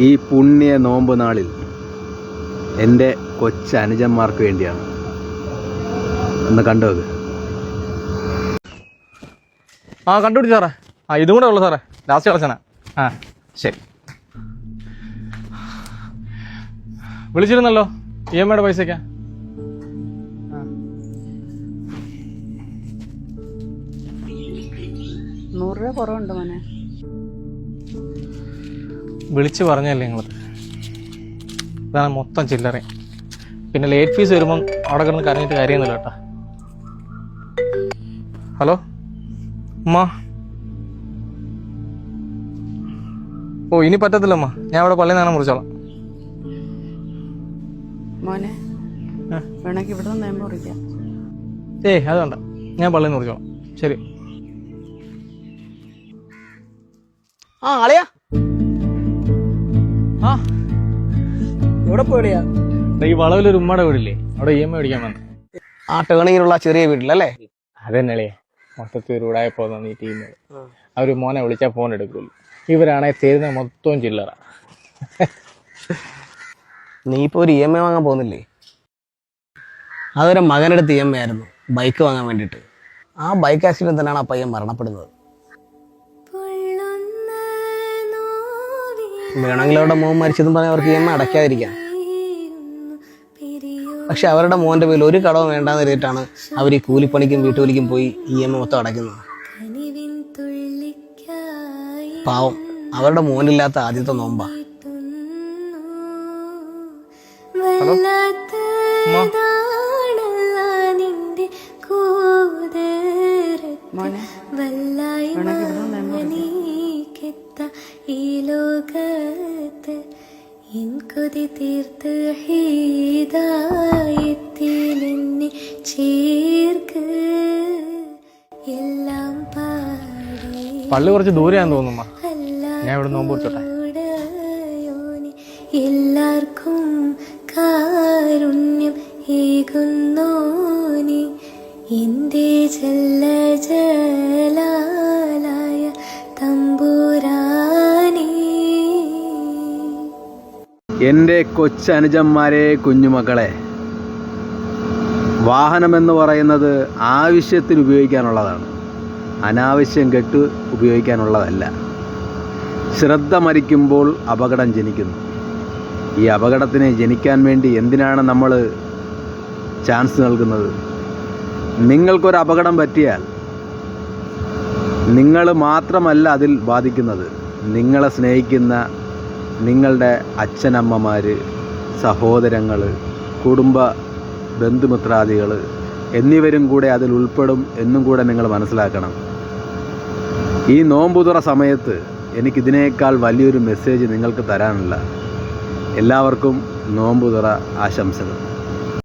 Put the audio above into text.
ഈ പുണ്യ നോമ്പ് നാളിൽ എൻ്റെ കൊച്ചനുജന്മാർക്ക് വേണ്ടിയാണ്. ഒന്ന് കണ്ടു നോക്ക്. കണ്ടുപിടിച്ചു സാറേ. ഇതും കൂടെ ഉള്ളു സാറേ, ലാസ്റ്റ് കളക്ഷനാ. ശരി. വിളിച്ചിരുന്നല്ലോ EMI പൈസയ്ക്കാ. ₹100 കുറവുണ്ട് മോനെ. വിളിച്ച് പറഞ്ഞല്ലേ നിങ്ങളത്. ഇതാണ് മൊത്തം ചില്ലറ. പിന്നെ ലേറ്റ് ഫീസ് വരുമ്പം അവിടെ കിടന്ന് കരഞ്ഞിട്ട് കാര്യമൊന്നുമില്ല കേട്ടോ. ഹലോ അമ്മ. ഇനി പറ്റത്തില്ലമ്മ, ഞാൻ ഇവിടെ പള്ളിയിൽ നിന്നാണ് മുറിച്ചോളാം. മോനെ വേണമെങ്കിൽ ഇവിടെ നിന്ന് നേരം മുറിക്കാം. അത് വേണ്ട, ഞാൻ പള്ളിയിൽ നിന്ന് മുറിച്ചോളാം. ശരി. അളിയാ എവിടെ പോയിടിയാ? ഈ വളവിലൊരു ഉമ്മയുടെ വീടില്ലേ, അവിടെ EMI മേടിക്കാൻ വന്നു. ടേണിങ്ങിലുള്ള ചെറിയ വീട്ടിലല്ലേ? അതെന്നളിയെ മൊത്തത്തിൽ ഒരു ഉടായപ്പോ ഈ ടീമിൽ. അവര് മോനെ വിളിച്ചാൽ ഫോൺ എടുക്കുള്ളൂ. ഇവരാണെങ്കിൽ തരുന്ന മൊത്തവും ചില്ലറ. നീ ഇപ്പോൾ ഒരു EMI വാങ്ങാൻ പോകുന്നില്ലേ? അതൊരു മകനെടുത്ത് EMI ആയിരുന്നു, ബൈക്ക് വാങ്ങാൻ വേണ്ടിയിട്ട്. ആ ബൈക്ക് ആക്സിഡന്റ് തന്നെയാണ് ആ പയ്യൻ മരണപ്പെടുന്നത്. വേണമെങ്കിൽ അവരുടെ മോൻ മരിച്ചതും പറഞ്ഞ് അവർക്ക് EMI അടയ്ക്കാതിരിക്കാം. പക്ഷെ അവരുടെ മോൻ്റെ പേരിൽ ഒരു കടവും വേണ്ടാന്ന് കരുതിയിട്ടാണ് അവർ ഈ കൂലിപ്പണിക്കും വീട്ടുജോലിക്കും പോയി EMI മൊത്തം അടയ്ക്കുന്നത്. പാവം, അവരുടെ മോനില്ലാത്ത ആദ്യത്തെ നോമ്പാ. ഹലോ മോനെ വേണമെങ്കിൽ ഇവിടെ നിന്ന് നേരം മുറിക്കാം. ഈ ലോകത്ത് കൊതി തീർത്ത് ഹിദായത്തിൽ എന്നെ ചേർക്ക് എല്ലാം പാടി. പള്ളി കുറച്ച് ദൂരെയാന്ന് തോന്നുന്നു. ഞാൻ ഇവിടെ നോമ്പ് വെച്ചോട്ടെ. എല്ലാവർക്കും കാരുണ്യം ഏകുന്നോനെ എന്റെ ജലജലാലായ തമ്പുരാനേ. എൻ്റെ കൊച്ചനുജന്മാരെ, കുഞ്ഞുമക്കളെ, വാഹനമെന്ന് പറയുന്നത് ആവശ്യത്തിന് ഉപയോഗിക്കാനുള്ളതാണ്, അനാവശ്യം കെട്ട് ഉപയോഗിക്കാനുള്ളതല്ല. ശ്രദ്ധ മരിക്കുമ്പോൾ അപകടം ജനിക്കുന്നു. ഈ അപകടത്തിന് ജനിക്കാൻ വേണ്ടി എന്തിനാണ് നമ്മൾ ചാൻസ് നൽകുന്നത്? നിങ്ങൾക്കൊരു അപകടം പറ്റിയാൽ നിങ്ങൾ മാത്രമല്ല അതിൽ ബാധിക്കുന്നത്. നിങ്ങളെ സ്നേഹിക്കുന്ന നിങ്ങളുടെ അച്ഛനമ്മമാർ, സഹോദരങ്ങൾ, കുടുംബ ബന്ധുമിത്രാദികൾ എന്നിവരും കൂടെ അതിൽ ഉൾപ്പെടും എന്നും കൂടെ നിങ്ങൾ മനസ്സിലാക്കണം. ഈ നോമ്പുതുറ സമയത്ത് എനിക്കിതിനേക്കാൾ വലിയൊരു മെസ്സേജ് നിങ്ങൾക്ക് തരാനില്ല. എല്ലാവർക്കും നോമ്പുതുറ ആശംസകൾ.